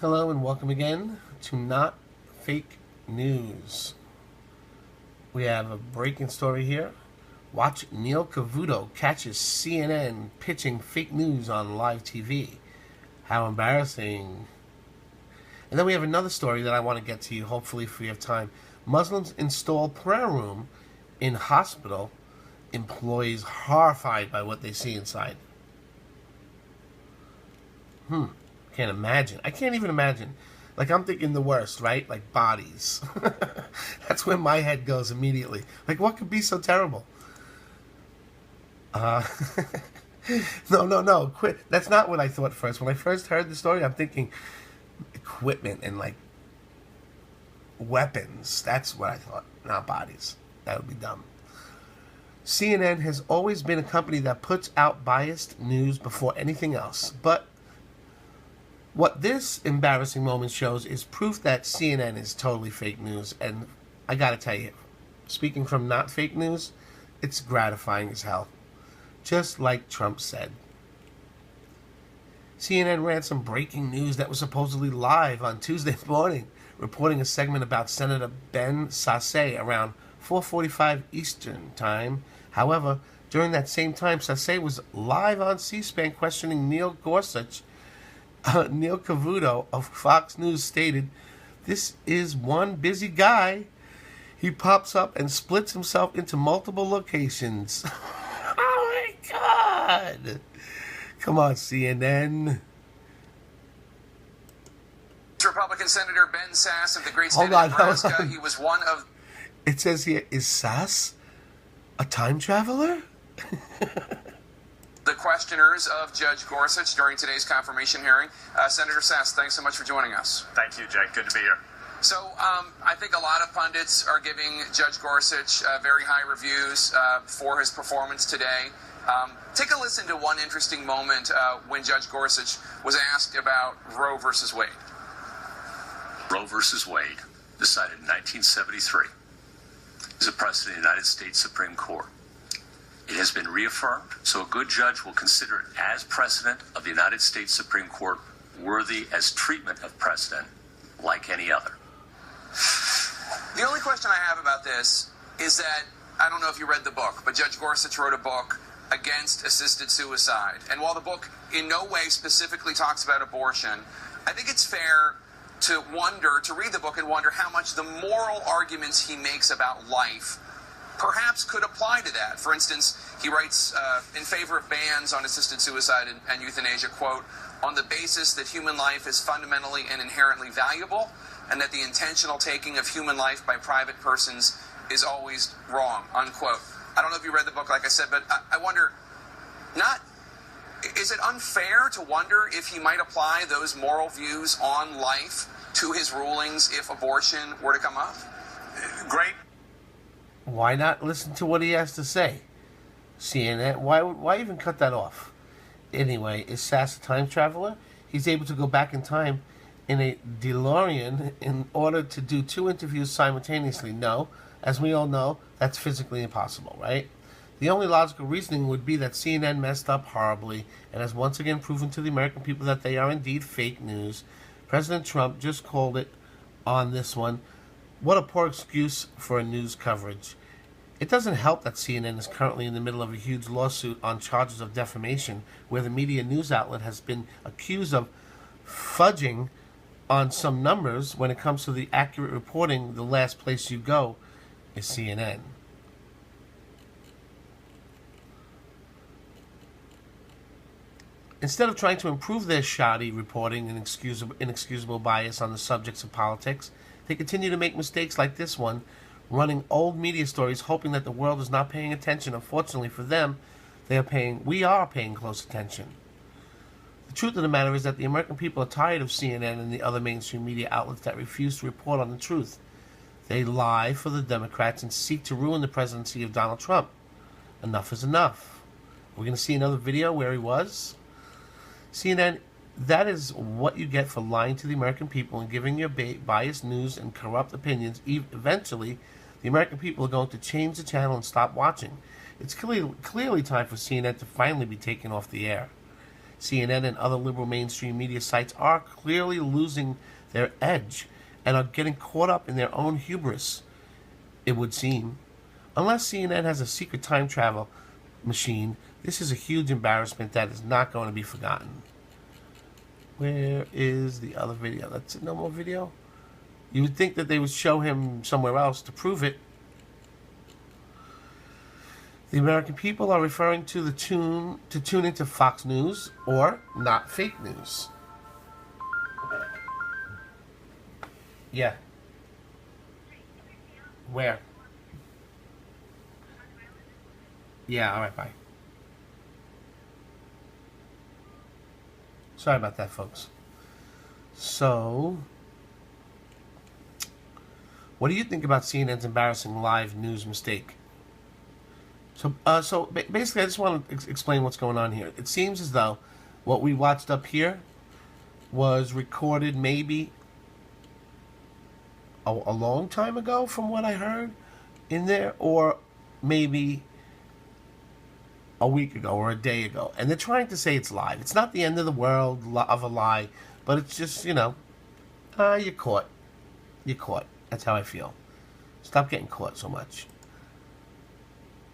Hello and welcome again to Not Fake News. We have a breaking story here. Watch Neil Cavuto catches CNN pitching fake news on live TV. How embarrassing. And then we have another story that I want to get to you, hopefully if we have time. Muslims install prayer room in hospital. Employees horrified by what they see inside. Can't imagine. I can't even imagine. Like, I'm thinking the worst, right? Like bodies. That's where my head goes immediately. Like, what could be so terrible? No. Quit. That's not what I thought first. When I first heard the story, I'm thinking equipment and, like, weapons. That's what I thought. Not bodies. That would be dumb. CNN has always been a company that puts out biased news before anything else. But what this embarrassing moment shows is proof that CNN is totally fake news. And I gotta tell you, speaking from not fake news, it's gratifying as hell. Just like Trump said. CNN ran some breaking news that was supposedly live on Tuesday morning, reporting a segment about Senator Ben Sasse around 4:45 Eastern Time. However, during that same time, Sasse was live on C-SPAN questioning Neil Gorsuch. Neil Cavuto of Fox News stated, "This is one busy guy. He pops up and splits himself into multiple locations." Oh my God! Come on, CNN. Republican Senator Ben Sasse of the great state of Nebraska. He was one of... It says here, is Sasse a time traveler? The questioners of Judge Gorsuch during today's confirmation hearing. Senator Sasse, thanks so much for joining us. Thank you, Jake. Good to be here. So I think a lot of pundits are giving Judge Gorsuch very high reviews for his performance today. Take a listen to one interesting moment when Judge Gorsuch was asked about Roe versus Wade. Roe versus Wade, decided in 1973, is a precedent in the United States Supreme Court. It has been reaffirmed, so a good judge will consider it as precedent of the United States Supreme Court, worthy as treatment of precedent like any other. The only question I have about this is that, I don't know if you read the book, but Judge Gorsuch wrote a book against assisted suicide. And while the book in no way specifically talks about abortion, I think it's fair to read the book and wonder how much the moral arguments he makes about life perhaps could apply to that. For instance, he writes in favor of bans on assisted suicide and euthanasia, quote, "on the basis that human life is fundamentally and inherently valuable, and that the intentional taking of human life by private persons is always wrong," unquote. I don't know if you read the book, like I said, but I wonder, is it unfair to wonder if he might apply those moral views on life to his rulings if abortion were to come up? Great. Why not listen to what he has to say? CNN, why even cut that off? Anyway, is Sasse a time traveler? He's able to go back in time in a DeLorean in order to do 2 interviews simultaneously. No, as we all know, that's physically impossible, right? The only logical reasoning would be that CNN messed up horribly and has once again proven to the American people that they are indeed fake news. President Trump just called it on this one. What a poor excuse for a news coverage. It doesn't help that CNN is currently in the middle of a huge lawsuit on charges of defamation, where the media news outlet has been accused of fudging on some numbers when it comes to the accurate reporting. The last place you go is CNN. Instead of trying to improve their shoddy reporting and inexcusable bias on the subjects of politics, they continue to make mistakes like this one, running old media stories hoping that the world is not paying attention. Unfortunately for them, we are paying close attention. The truth of the matter is that the American people are tired of CNN and the other mainstream media outlets that refuse to report on the truth. They lie for the Democrats and seek to ruin the presidency of Donald Trump. Enough is enough. We're going to see another video where he was. CNN, that is what you get for lying to the American people and giving your biased news and corrupt opinions. Eventually, the American people are going to change the channel and stop watching. It's clearly time for CNN to finally be taken off the air. CNN and other liberal mainstream media sites are clearly losing their edge and are getting caught up in their own hubris, it would seem. Unless CNN has a secret time travel machine, this is a huge embarrassment that is not going to be forgotten. Where is the other video? That's it, no more video? You would think that they would show him somewhere else to prove it. The American people are referring to tune into Fox News or not fake news. Yeah. Where? Yeah, alright, bye. Sorry about that, folks. So, what do you think about CNN's embarrassing live news mistake? So basically, I just want to explain what's going on here. It seems as though what we watched up here was recorded maybe a long time ago, from what I heard in there, or maybe a week ago or a day ago. And they're trying to say it's live. It's not the end of the world of a lie, but it's just, you're caught. You're caught. That's how I feel. Stop getting caught so much.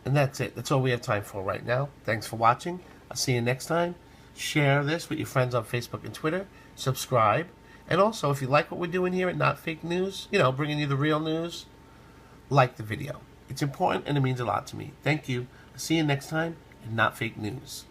And that's it. That's all we have time for right now. Thanks for watching. I'll see you next time. Share this with your friends on Facebook and Twitter. Subscribe. And also, if you like what we're doing here at Not Fake News, bringing you the real news, like the video. It's important and it means a lot to me. Thank you. I'll see you next time at Not Fake News.